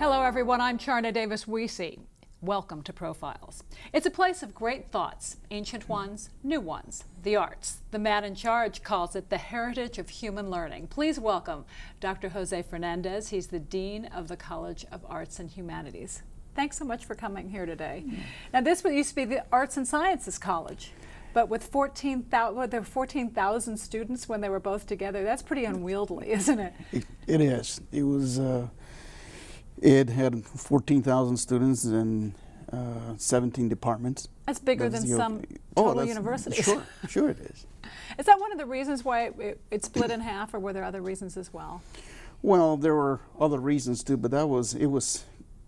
Hello everyone, I'm Charna Davis Wiese. Welcome to Profiles. It's a place of great thoughts, ancient ones, new ones, the arts. The man in charge calls it the heritage of human learning. Please welcome Dr. Jose Fernandez. He's the Dean of the College of Arts and Humanities. Thanks so much for coming here today. Now this used to be the Arts and Sciences College, but with 14,000 students when they were both together, that's pretty unwieldy, isn't it? It is. It had 14,000 students and 17 departments. That's bigger than some total universities. Sure it is. Is that one of the reasons why it split in half, or were there other reasons as well? Well, there were other reasons too, but it was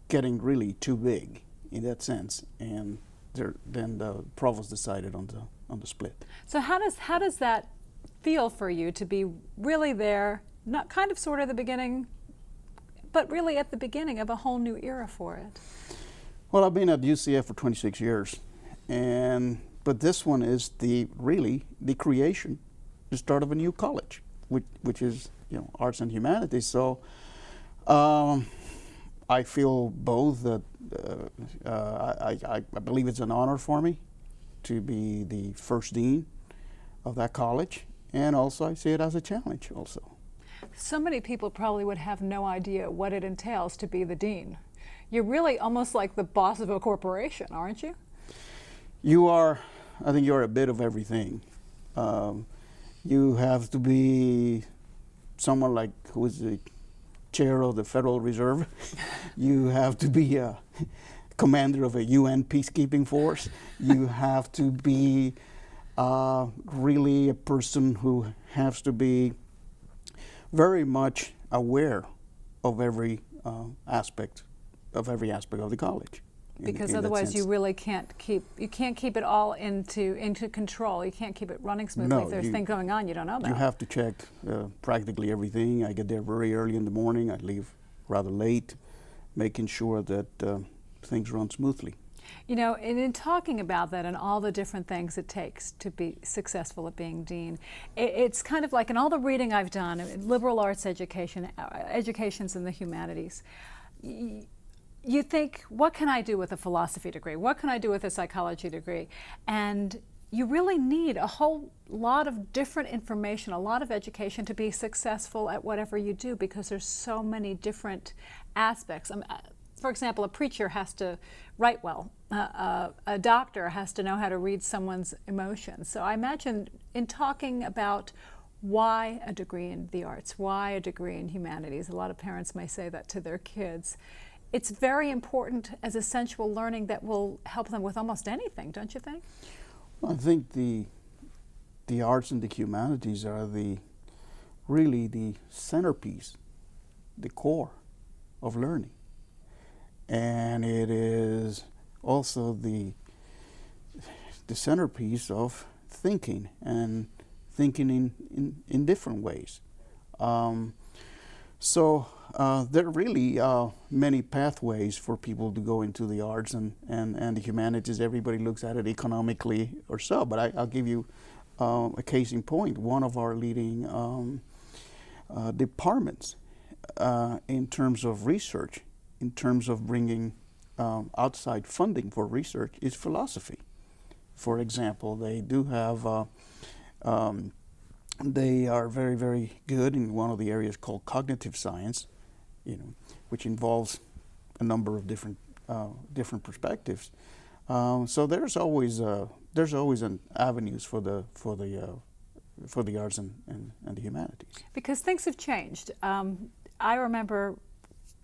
getting really too big in that sense, and then the provost decided on the split. So how does that feel for you to be really there, not kind of sort of the beginning, but really at the beginning of a whole new era for it? Well, I've been at UCF for 26 years, but this one is really the creation, the start of a new college, which is arts and humanities. So I feel both that I believe it's an honor for me to be the first dean of that college, and also I see it as a challenge also. So many people probably would have no idea what it entails to be the dean. You're really almost like the boss of a corporation, aren't you? You are. I think you're a bit of everything. You have to be someone like who is the chair of the Federal Reserve. You have to be a commander of a UN peacekeeping force. You have to be really a person who has to be very much aware of every aspect of the college. Because otherwise you really can't keep it all into control. You can't keep it running smoothly. If there's things going on you don't know about. You have to check practically everything. I get there very early in the morning. I leave rather late, making sure that things run smoothly. And in talking about that and all the different things it takes to be successful at being dean, it's kind of like in all the reading I've done, liberal arts education, education's in the humanities, you think, what can I do with a philosophy degree? What can I do with a psychology degree? And you really need a whole lot of different information, a lot of education to be successful at whatever you do, because there's so many different aspects. For example, a preacher has to write well. A doctor has to know how to read someone's emotions. So I imagine in talking about why a degree in the arts, why a degree in humanities, a lot of parents may say that to their kids. It's very important as essential learning that will help them with almost anything, don't you think? Well, I think the arts and the humanities are really the centerpiece, the core of learning. And it is also the centerpiece of thinking, and thinking in different ways. So there are really many pathways for people to go into the arts and the humanities. Everybody looks at it economically or so, but I'll give you a case in point. One of our leading departments in terms of research, in terms of bringing outside funding for research, is philosophy. For example, they do have, they are very, very good in one of the areas called cognitive science, which involves a number of different perspectives. So there's always an avenues for the arts and the humanities. Because things have changed. I remember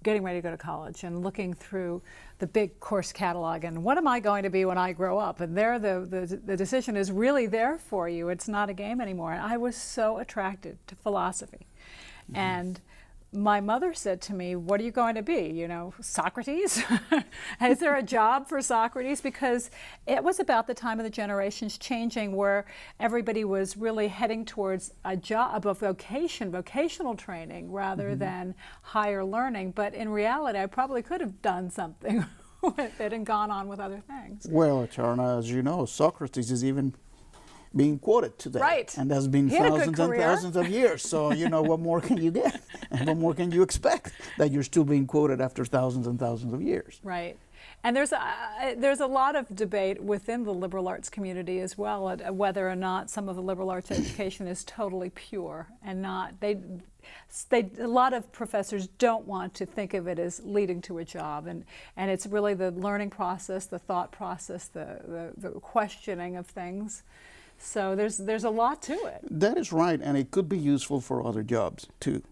getting ready to go to college and looking through the big course catalog and what am I going to be when I grow up? And there the decision is really there for you. It's not a game anymore. And I was so attracted to philosophy. Mm-hmm. And my mother said to me, what are you going to be? Socrates? Is there a job for Socrates? Because it was about the time of the generations changing where everybody was really heading towards a job, a vocational training rather than higher learning. But in reality, I probably could have done something with it and gone on with other things. Well, Charna, as you know, Socrates is even being quoted today. Right. And that's been He had a good thousands and career. thousands of years. So, what more can you get? And what more can you expect that you're still being quoted after thousands and thousands of years? Right. And there's a lot of debate within the liberal arts community as well whether or not some of the liberal arts education is totally pure and not. A lot of professors don't want to think of it as leading to a job, and it's really the learning process, the thought process, the questioning of things. So there's a lot to it. That is right, and it could be useful for other jobs too.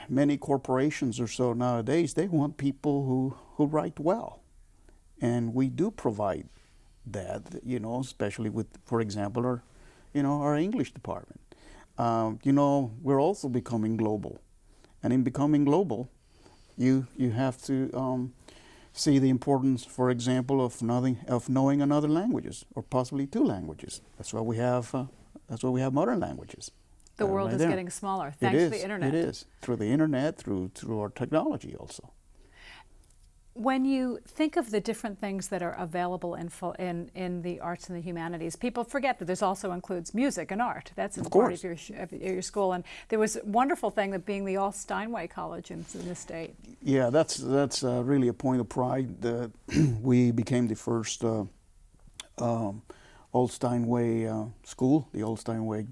Many corporations or so nowadays, they want people who write well, and we do provide that. Especially with, for example, our English department. We're also becoming global, and in becoming global, you have to see the importance, for example, of knowing another languages, or possibly two languages. That's why we have modern languages. The world is getting smaller thanks to the internet. It is through the internet, through our technology also. When you think of the different things that are available in the arts and the humanities, people forget that this also includes music and art. That's a part of your school. And there was a wonderful thing that being the all Steinway College in the state. Yeah, that's really a point of pride. We became the first all Steinway school. The all Steinway,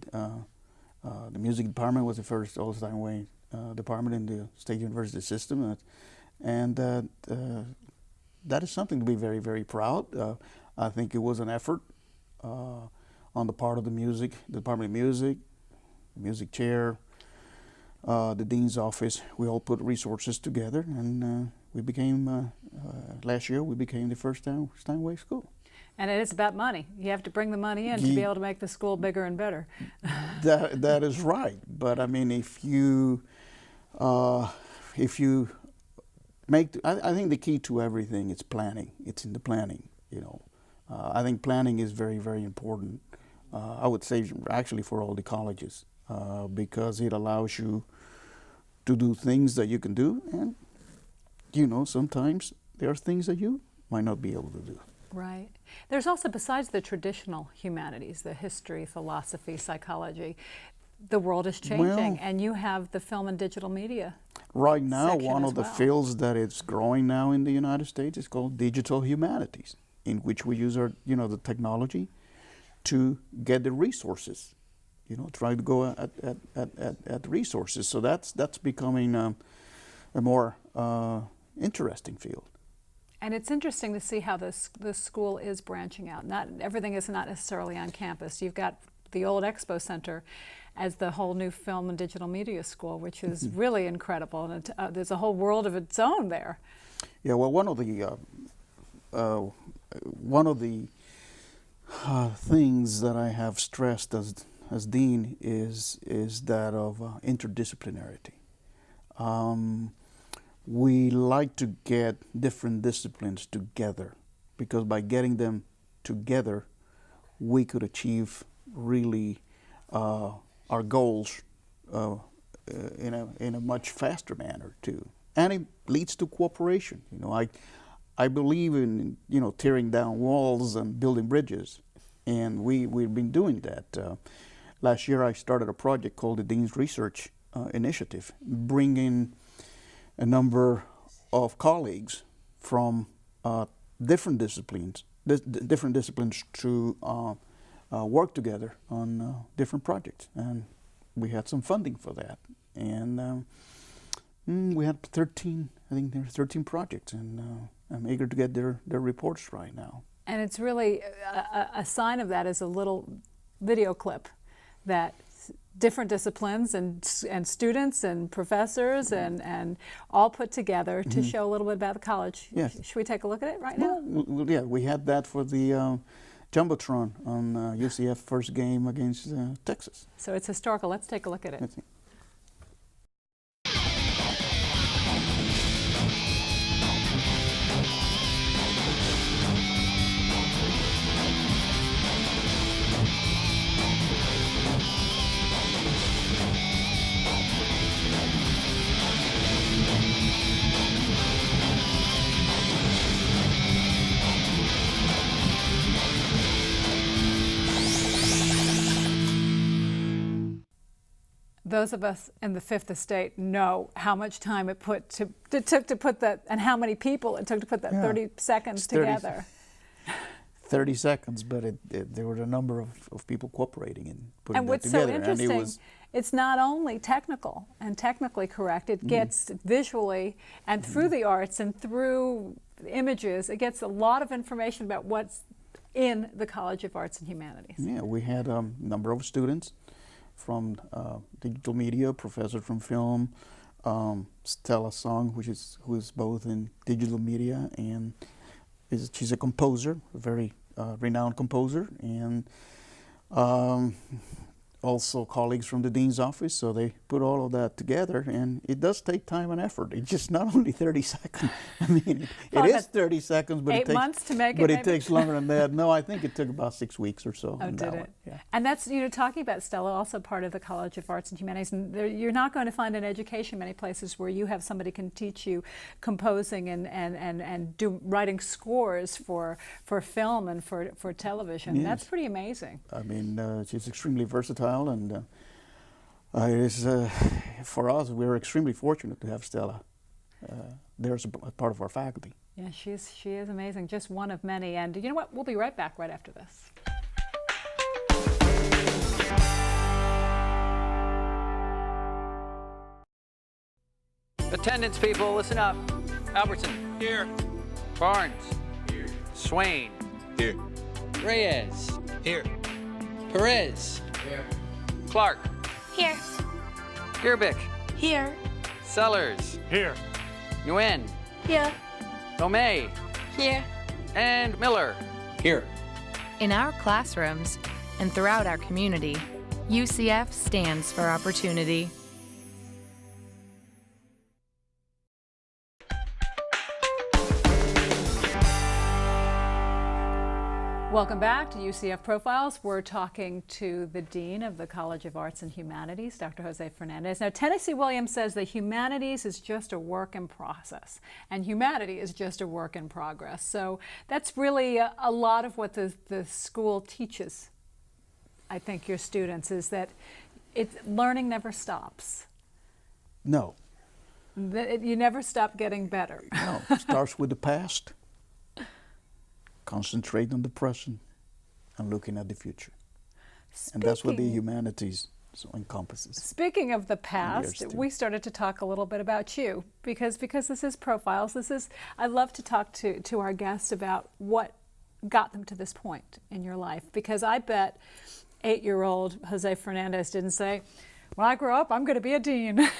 the music department was the first all Steinway department in the state university system. And that is something to be very, very proud. I think it was an effort on the part of the Department of Music, the music chair, the dean's office. We all put resources together, and we became, last year, we became the first Steinway school. And it is about money. You have to bring the money in to be able to make the school bigger and better. That is right. But I mean, if you I think the key to everything is planning. It's in the planning, I think planning is very, very important. I would say actually for all the colleges, because it allows you to do things that you can do, and sometimes there are things that you might not be able to do. Right. There's also, besides the traditional humanities, the history, philosophy, psychology, the world is changing, and you have the film and digital media. Right now, one of the fields that is growing now in the United States is called digital humanities, in which we use our, the technology to get the resources, try to go at resources. So that's becoming a more interesting field. And it's interesting to see how this school is branching out. Not everything is not necessarily on campus. You've got the old Expo Center as the whole new film and digital media school, which is really incredible, and there's a whole world of its own there. Yeah, well, one of the things that I have stressed as dean is that of interdisciplinarity. We like to get different disciplines together, because by getting them together, we could achieve really our goals in a much faster manner too, and it leads to cooperation. I believe in tearing down walls and building bridges, and we've been doing that. Last year, I started a project called the Dean's Research Initiative, bringing a number of colleagues from different disciplines to work together on different projects, and we had some funding for that, and we had 13. I think there are 13 projects, and I'm eager to get their reports right now. And it's really a sign of that is a little video clip that different disciplines and students and professors and all put together to show a little bit about the college. Yes. Should we take a look at it right now? Well, yeah, we had that for the Jumbotron on UCF first game against Texas. So it's historical. Let's take a look at it. those of us in the Fifth Estate know how much time it took to put that, and how many people it took to put that 30 seconds together. 30 seconds, but there were a number of people cooperating in putting that together. And what's so interesting, it's not only technical and technically correct, it gets visually and through the arts and through images, it gets a lot of information about what's in the College of Arts and Humanities. Yeah, we had a number of students from digital media, professor from film, Stella Song, who is both in digital media and she's a composer, a very renowned composer, and also colleagues from the dean's office. So they put all of that together, and it does take time and effort. It's just not only 30 seconds. I mean, it is 30 seconds, but 8 months to make it. But it takes longer than that. No, I think it took about 6 weeks or so. Oh, did it? Yeah. And that's, talking about Stella, also part of the College of Arts and Humanities. And you're not going to find an education many places where you have somebody can teach you composing and writing scores for film and for television. Yes. That's pretty amazing. I mean, she's extremely versatile. And for us, we're extremely fortunate to have Stella there as a part of our faculty. Yeah, she is amazing, just one of many. And you know what? We'll be right back right after this. Attendance, people, listen up. Albertson. Here. Barnes. Here. Swain. Here. Reyes. Here. Perez. Here. Clark. Here. Gerbic. Here. Sellers. Here. Nguyen. Here. Tomei. Here. And Miller. Here. In our classrooms and throughout our community, UCF stands for opportunity. Welcome back to UCF Profiles. We're talking to the Dean of the College of Arts and Humanities, Dr. Jose Fernandez. Now, Tennessee Williams says that humanities is just a work in process, and humanity is just a work in progress. So that's really a lot of what the school teaches, I think, your students, is that learning never stops. No. You never stop getting better. No, it starts with the past. Concentrate on the present and looking at the future. And that's what the humanities encompasses. Speaking of the past, we started to talk a little bit about you because this is Profiles. I love to talk to our guests about what got them to this point in your life, because I bet 8-year-old Jose Fernandez didn't say, when I grow up, I'm going to be a dean.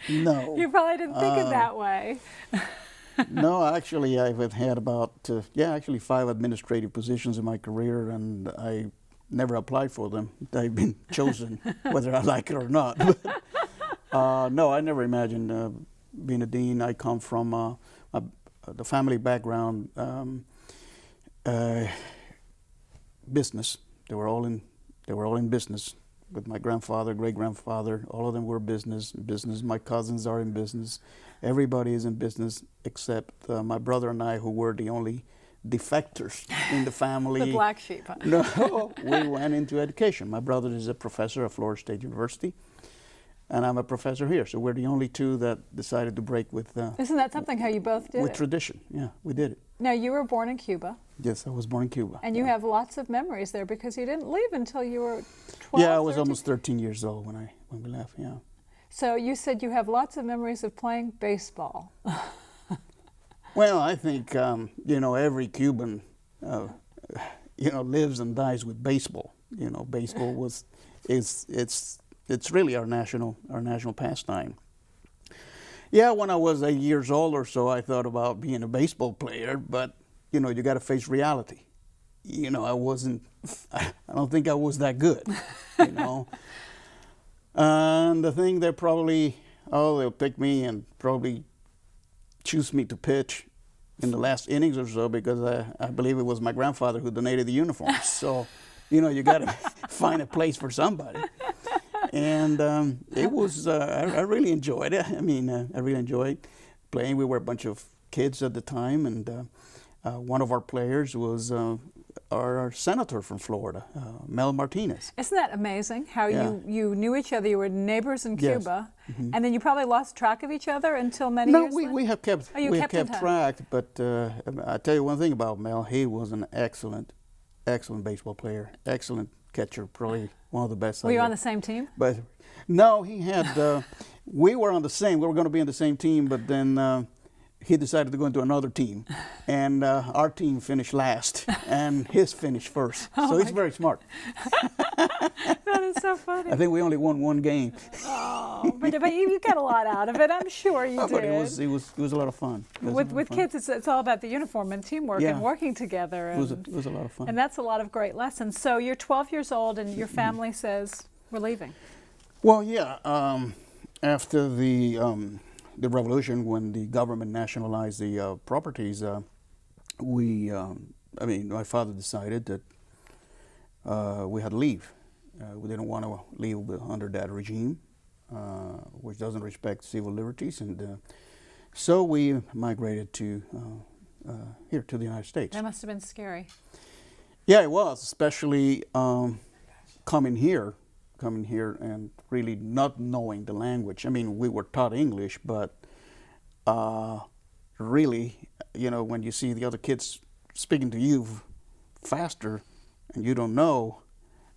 No. You probably didn't think it that way. No, actually, I've had about 5 administrative positions in my career, and I never applied for them. They've been chosen, whether I like it or not. But, no, I never imagined being a dean. I come from the family background, business. They were all in business. With my grandfather, great-grandfather, all of them were business. My cousins are in business. Everybody is in business except my brother and I, who were the only defectors in the family. The black sheep. Huh? No, we went into education. My brother is a professor at Florida State University, and I'm a professor here. So we're the only two that decided to break with. Isn't that something how you both did with it? tradition? Yeah, we did it. Now, you were born in Cuba. Yes, I was born in Cuba. And you have lots of memories there because you didn't leave until you were 12, Yeah, I was 13? almost 13 years old when we left, yeah. So you said you have lots of memories of playing baseball. Well, I think, every Cuban, lives and dies with baseball. Baseball it's really our national pastime. Yeah, when I was 8 years old or so, I thought about being a baseball player, but, you got to face reality. I don't think I was that good, And the thing they'll pick me and probably choose me to pitch in the last innings or so, because I believe it was my grandfather who donated the uniforms. So, you got to find a place for somebody. And it was, I really enjoyed it. I mean, I really enjoyed playing. We were a bunch of kids at the time, and one of our players was our senator from Florida, Mel Martinez. Isn't that amazing how Yeah. you knew each other, you were neighbors in Yes. Cuba, and then you probably lost track of each other until many No, years later? we have kept Oh, you we kept have in kept touch. track, but I tell you one thing about Mel, he was an excellent baseball player, excellent catcher, probably one of the best. Were you I on ever- the same team? But no, he had. We were on the same. We were going to be on the same team, but then he decided to go into another team, and our team finished last, and his finished first. Oh So he's very smart. That is so funny. I think we only won one game, Oh, but you got a lot out of it. I'm sure you did. but it was a lot of fun. It was a lot With of fun. kids, it's all about the uniform and teamwork Yeah. and working together. It was a lot of fun. And that's a lot of great lessons. So you're 12 years old, and your family says we're leaving. Well, yeah. After the revolution, when the government nationalized the properties, my father decided that we had to leave. We didn't want to leave under that regime, which doesn't respect civil liberties, and so we migrated to here to the United States. That must have been scary. Yeah, it was, especially coming here and really not knowing the language. I mean, we were taught English, but really, when you see the other kids speaking to you faster and you don't know,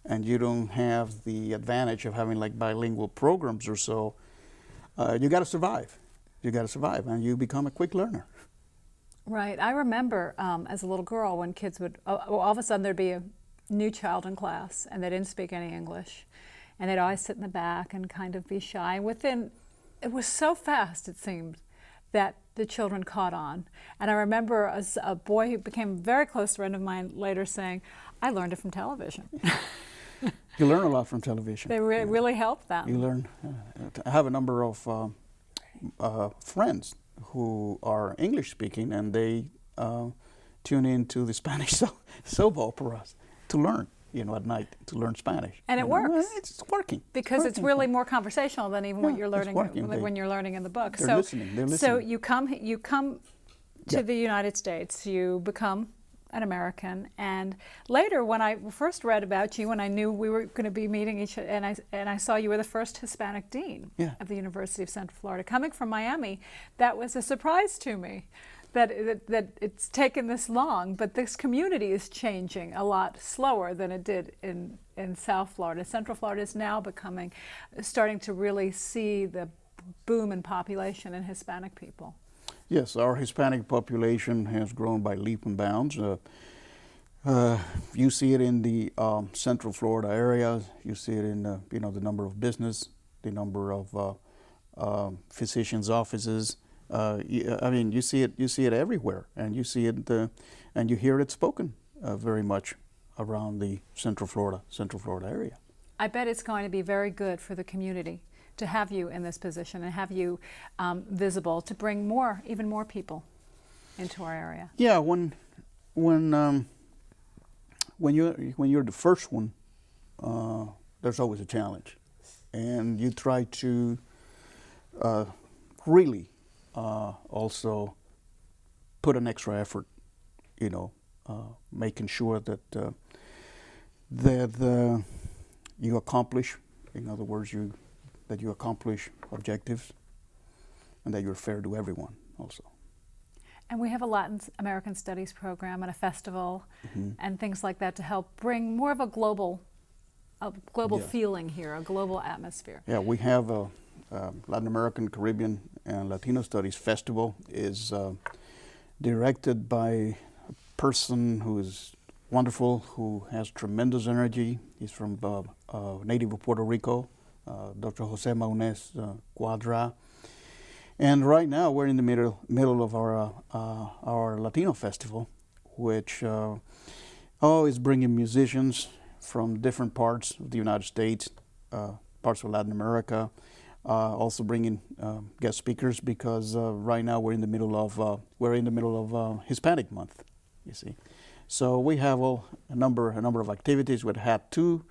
and you don't have the advantage of having like bilingual programs or so, you got to survive. You got to survive, and you become a quick learner. Right. I remember as a little girl when kids would, all of a sudden there'd be a new child in class and they didn't speak any English. And they'd always sit in the back and kind of be shy. And it was so fast, it seemed, that the children caught on. And I remember as a boy who became a very close friend of mine later saying, I learned it from television. You learn a lot from television. They really helped them. You learn. I have a number of friends who are English speaking, and they tune into the Spanish soap operas to learn, at night, to learn Spanish. And it works. It's working. Because it's working. really more conversational than even what Yeah, you're it's learning working. when you're learning in the book. They're listening. They're So listening. you come to Yeah. the United States. You become an American, and later, when I first read about you, when I knew we were going to be meeting each other, and I saw you were the first Hispanic dean Yeah. of the University of Central Florida, coming from Miami, that was a surprise to me. That it's taken this long, but this community is changing a lot slower than it did in South Florida. Central Florida is now starting to really see the boom in population in Hispanic people. Yes, our Hispanic population has grown by leap and bounds. You see it in the Central Florida area. You see it in the number of business, the number of physicians' offices. You see it everywhere, and you see it, and you hear it spoken very much around the Central Florida area. I bet it's going to be very good for the community to have you in this position and have you visible to bring even more people into our area. Yeah, when you're the first one, there's always a challenge, and you try to really also put an extra effort, making sure that you accomplish, in other words, that you accomplish objectives, and that you're fair to everyone also. And we have a Latin American Studies program and a festival and things like that to help bring more of a global Yeah. feeling here, a global atmosphere. Yeah, we have a Latin American, Caribbean, and Latino Studies Festival is directed by a person who is wonderful, who has tremendous energy. He's from native of Puerto Rico, Dr. Jose Maunez Cuadra. And right now we're in the middle of our Latino Festival, which is bringing musicians from different parts of the United States, parts of Latin America, also bringing guest speakers, because right now we're in the middle of Hispanic Month, you see. So we have a number of activities. We had 2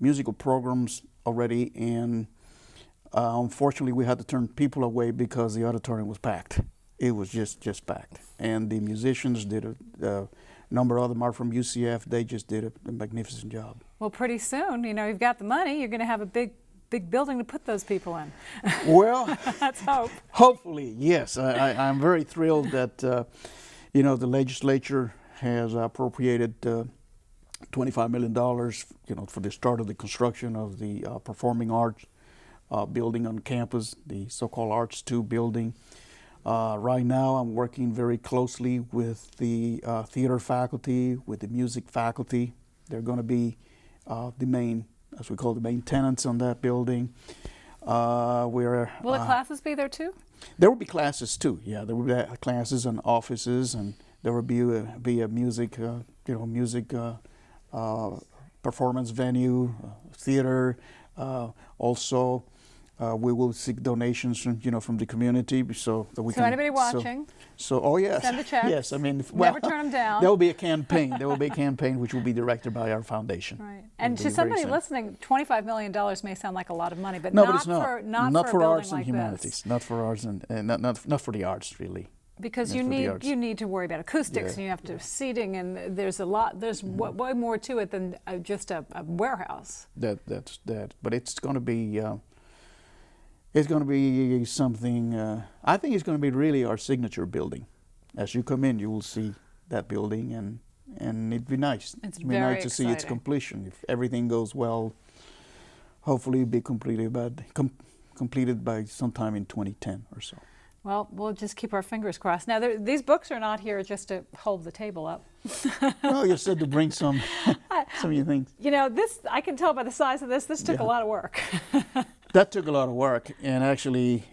musical programs already, and unfortunately we had to turn people away because the auditorium was packed. It was just packed, and the musicians did a A number of them are from UCF. They just did a magnificent job. Well, pretty soon, you've got the money. You're going to have a big building to put those people in. Well, let's hope. Hopefully, yes. I'm very thrilled that the legislature has appropriated $25 million, for the start of the construction of the performing arts building on campus, the so-called Arts 2 building. Right now, I'm working very closely with the theater faculty, with the music faculty. They're going to be the main, as we call the main tenants on that building. Will the classes be there too? There will be classes too. Yeah, there will be classes and offices, and there will be a music, performance venue, theater. Also, we will seek donations from the community, so that we can. So anybody watching? Oh yes. Send the checks. Yes, I mean, never turn them down. There will be a campaign. There will be a campaign which will be directed by our foundation. Right. And to somebody listening, $25 million may sound like a lot of money, but no, not, but it's not. Not for arts like and humanities. This. Not for arts and not for the arts really. Because you need to worry about acoustics, and you have to seating, and there's a lot. There's way more to it than just a warehouse. That's that. But it's going to be. It's going to be something. I think it's going to be really our signature building. As you come in, you will see that building, and it'd be nice. It's It'd be very nice to see its exciting. completion. If everything goes well, hopefully it'll be completed by sometime in 2010 or so. Well, we'll just keep our fingers crossed. Now, these books are not here just to hold the table up. Well, you said to bring some of your things. This, I can tell by the size of this took a lot of work. That took a lot of work, and actually,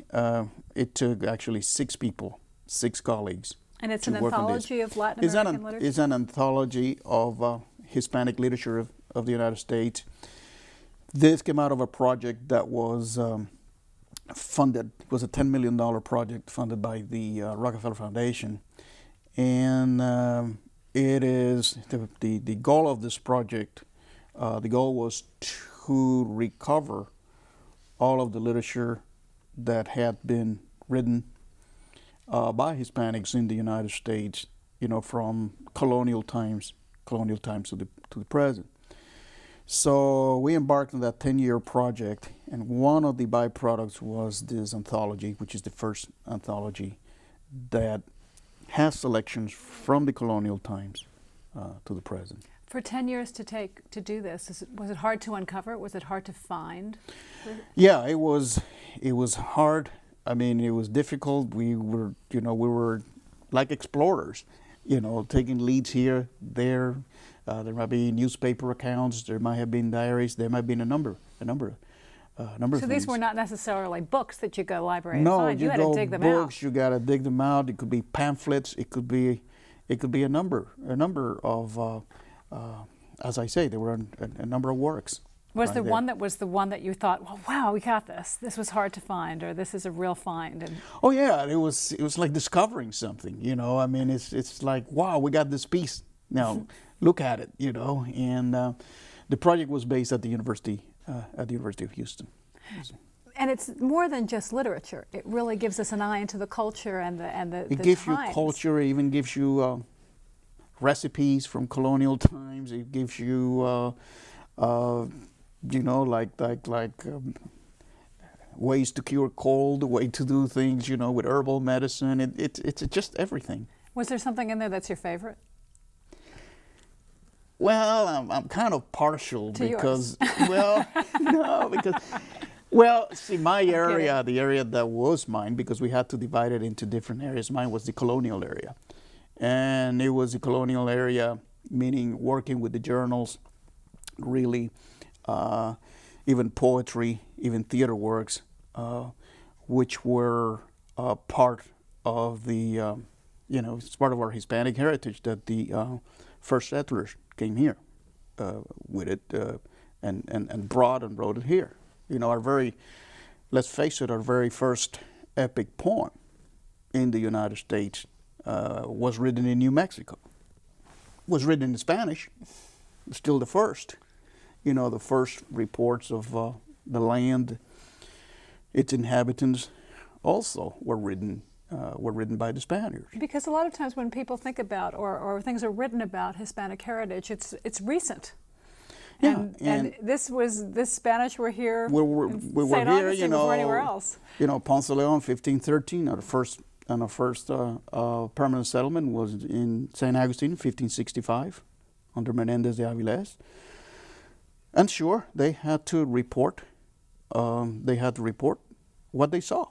it took 6 colleagues. And it's to an work on this. anthology of Latin American literature? It's an anthology of Hispanic literature of the United States. This came out of a project that was funded. It was a $10 million project funded by the Rockefeller Foundation. And it is the goal of this project, the goal was to recover all of the literature that had been written by Hispanics in the United States, from colonial times to the present. So we embarked on that 10-year project, and one of the byproducts was this anthology, which is the first anthology that has selections from the colonial times to the present. For 10 years to do this, was it hard to uncover? Was it hard to find? Yeah, it was hard. I mean, it was difficult. We were like explorers, taking leads here, there. There might be newspaper accounts. There might have been diaries. There might have been a number of things. So these were not necessarily books that you go to the library and No, find. You had to dig them books. out. You got to dig them out. It could be pamphlets. It could be a number of. As I say, there were a number of works. Was there there. one that was the one that you thought, well, wow, we got this. This was hard to find, or this is a real find? And Oh yeah, it was like discovering something. I mean, it's like, wow, we got this piece. Now look at it. And the project was based at the University of Houston. And it's more than just literature. It really gives us an eye into the culture and the It gives you times. culture. It even gives you recipes from colonial times. It gives you ways to cure cold, way to do things, with herbal medicine. It's just everything. Was there something in there that's your favorite? Well, I'm kind of partial To because, no, because, see, my area, the area that was mine, because we had to divide it into different areas, mine was the colonial area. And it was the colonial area, meaning working with the journals, really, even poetry, even theater works, which were part of the, it's part of our Hispanic heritage that the first settlers came here with it and brought and wrote it here. Let's face it, our very first epic poem in the United States was written in New Mexico. Was written in Spanish, still the first. The first reports of the land, its inhabitants, also were written were written by the Spaniards. Because a lot of times when people think about or things are written about Hispanic heritage, it's recent. Yeah, And this Spanish were here. We in were St. here, Augustine before anywhere else. Ponce de Leon, 1513, our first permanent settlement was in St. Augustine, 1565, under Fernandez de Avilés. And sure, they had to report. What they saw,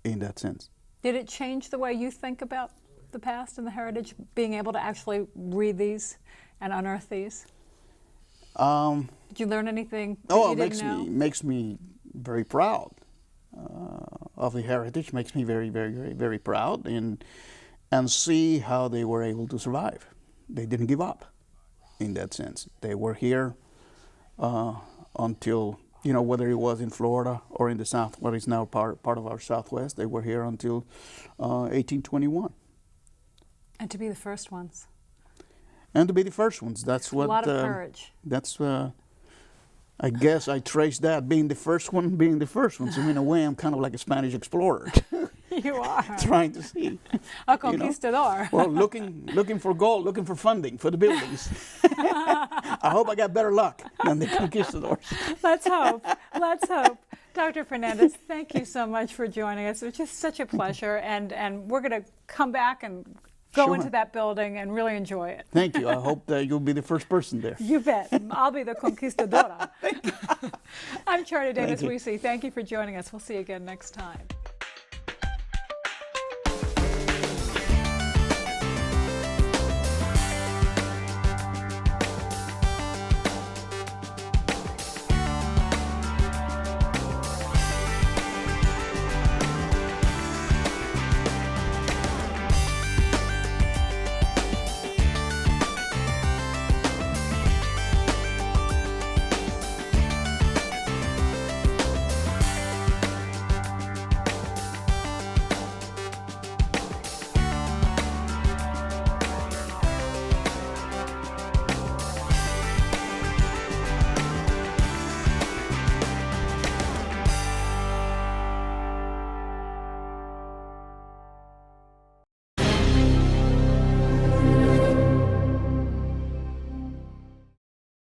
in that sense. Did it change the way you think about the past and the heritage, being able to actually read these and unearth these? Did you learn anything that you didn't know? Makes me very proud of the heritage. Makes me very, very, very, very proud, and see how they were able to survive. They didn't give up, in that sense. They were here until, whether it was in Florida or in the South, what is now part of our Southwest, they were here until 1821. And to be the first ones. And to be the first ones, that's what. A lot of courage. That's, I guess I trace that, being the first one. So in a way, I'm kind of like a Spanish explorer. You are. Trying to see. A conquistador. Well, looking for gold, looking for funding for the buildings. I hope I got better luck than the conquistadors. Let's hope. Let's hope. Dr. Fernandez, thank you so much for joining us. It was just such a pleasure, and we're going to come back and go Sure. into that building and really enjoy it. Thank you. I hope that you'll be the first person there. You bet. I'll be the conquistadora. I'm Charna Davis Wiese. Thank you for joining us. We'll see you again next time.